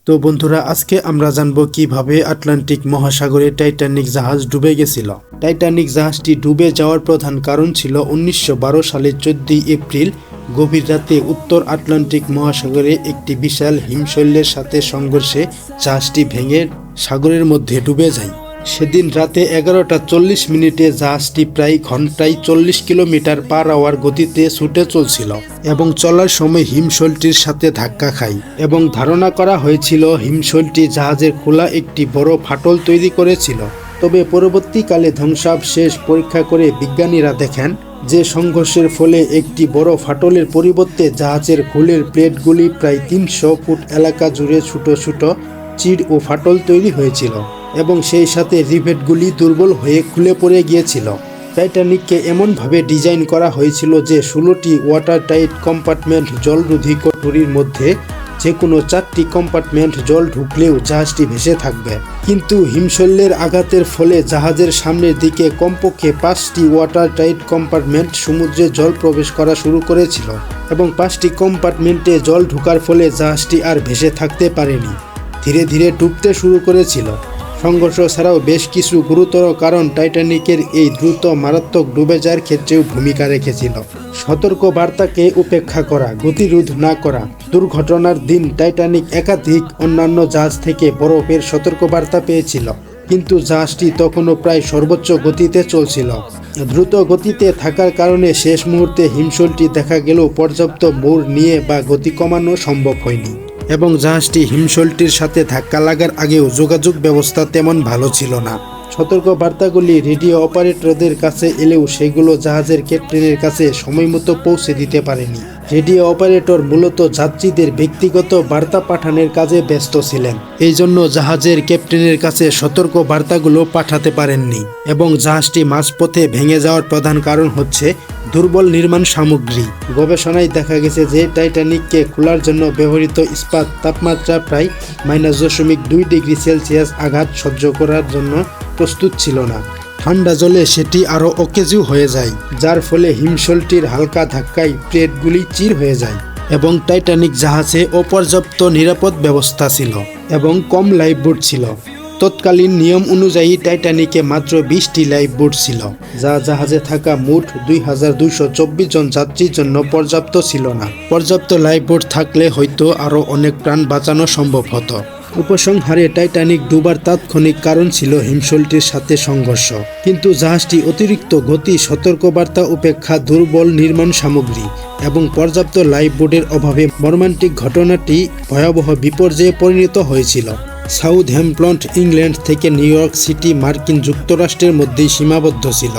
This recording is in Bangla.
তো বন্ধুরা, আজকে আমরা জানবো কিভাবে আটলান্টিক মহাসাগরে টাইটানিক জাহাজ ডুবে গেছিল। টাইটানিক জাহাজটি ডুবে যাওয়ার প্রধান কারণ ছিল 1912 সালের 14 এপ্রিল গভীর রাতে উত্তর আটলান্টিক মহাসাগরে একটি বিশাল হিমশৈলের সাথে সংঘর্ষে জাহাজটি ভেঙে সাগরের মধ্যে ডুবে যায়। সেদিন রাতে 11:40 জাহাজটি প্রায় ঘন্টায় 40 কিলোমিটার পার আওয়ার গতিতে ছুটে চলছিল এবং চলার সময় হিমশৈলটির সাথে ধাক্কা খায় এবং ধারণা করা হয়েছিল হিমশৈলটি জাহাজের খোলা একটি বড় ফাটল তৈরি করেছিল। তবে পরবর্তীকালে ধ্বংসাবশেষ পরীক্ষা করে বিজ্ঞানীরা দেখেন যে সংঘর্ষের ফলে একটি বড় ফাটলের পরিবর্তে জাহাজের হুলের প্লেটগুলি প্রায় 300 ফুট এলাকা জুড়ে ছোট ছোট চিড় ও ফাটল তৈরি হয়েছিল এবং সেই সাথে রিভেটগুলি দুর্বল হয়ে খুলে পড়ে গিয়েছিল। টাইটানিককে এমনভাবে ডিজাইন করা হয়েছিল যে 16টি ওয়াটার টাইট কম্পার্টমেন্ট জলরোধী কোঠরির মধ্যে যে কোনো 4টি কম্পার্টমেন্ট জল ঢুকলেও জাহাজটি ভেসে থাকবে। কিন্তু হিমশৈলের আঘাতের ফলে জাহাজের সামনের দিকে কমপক্ষে 5টি ওয়াটার টাইট কম্পার্টমেন্ট সমুদ্রে জল প্রবেশ করা শুরু করেছিল এবং 5টি কম্পার্টমেন্টে জল ঢোকার ফলে জাহাজটি আর ভেসে থাকতে পারেনি, ধীরে ধীরে ডুবতে শুরু করেছিল। সংঘর্ষ ছাড়াও বেশ কিছু গুরুতর কারণ টাইটানিকের এই দ্রুত মারাত্মক ডুবে যাওয়ার ক্ষেত্রেও ভূমিকা রেখেছিল। সতর্ক বার্তাকে উপেক্ষা করা, গতিরোধ না করা। দুর্ঘটনার দিন টাইটানিক একাধিক অন্যান্য জাহাজ থেকে বরফের সতর্কবার্তা পেয়েছিল, কিন্তু জাহাজটি তখনও প্রায় সর্বোচ্চ গতিতে চলছিল। দ্রুত গতিতে থাকার কারণে শেষ মুহূর্তে হিমশৈলটি দেখা গেলেও পর্যাপ্ত মোড় নিয়ে বা গতি কমানো সম্ভব হয়নি এবং জাহাজটি হিমশৈলটির সাথে ধাক্কা লাগার আগেও যোগাযোগ ব্যবস্থা তেমন ভালো ছিল না। সতর্ক বার্তাগুলি রেডিও অপারেটরদের কাছে এলেও সেগুলো জাহাজের ক্যাপ্টেনের কাছে সময়মতো পৌঁছে দিতে পারেনি। রেডিও অপারেটর মূলত যাত্রীদের ব্যক্তিগত বার্তা পাঠানোর কাজে ব্যস্ত ছিলেন, এই জন্য জাহাজের ক্যাপ্টেনের কাছে সতর্ক বার্তাগুলো পাঠাতে পারেননি এবং জাহাজটি মাঝপথে ভেঙে যাওয়ার প্রধান কারণ হচ্ছে দুর্বল নির্মাণ সামগ্রী। গবেষণায় দেখা গেছে যে টাইটানিককে খোলার জন্য ব্যবহৃত ইস্পাত তাপমাত্রা প্রায় -2 ডিগ্রি সেলসিয়াস আঘাত সহ্য করার জন্য প্রস্তুত ছিল না। ঠান্ডা জলে সেটি আরও অকেজু হয়ে যায়, যার ফলে হিমশৈলটির হালকা ধাক্কায় প্লেটগুলি চির হয়ে যায় এবং টাইটানিক জাহাজে অপর্যাপ্ত নিরাপদ ব্যবস্থা ছিল এবং কম লাইফবোট ছিল। তৎকালীন নিয়ম অনুযায়ী টাইটানিকে মাত্র 20টি লাইফবোট ছিল, যা জাহাজে থাকা মোট 2224 জন যাত্রীর জন্য পর্যাপ্ত ছিল না। পর্যাপ্ত লাইফবোট থাকলে হয়তো আরও অনেক প্রাণ বাঁচানো সম্ভব হতো। উপসংহারে টাইটানিক ডুবার তাৎক্ষণিক কারণ ছিল হিমশৈলটির সাথে সংঘর্ষ, কিন্তু জাহাজটি অতিরিক্ত গতি, সতর্কবার্তা উপেক্ষা, দুর্বল নির্মাণ সামগ্রী এবং পর্যাপ্ত লাইফবোটের অভাবে মর্মান্তিক ঘটনাটি ভয়াবহ বিপর্যয়ে পরিণত হয়েছিল। সাউথহ্যাম্পটন ইংল্যান্ড থেকে নিউ ইয়র্ক সিটি মার্কিন যুক্তরাষ্ট্রের মধ্যেই সীমাবদ্ধ ছিল।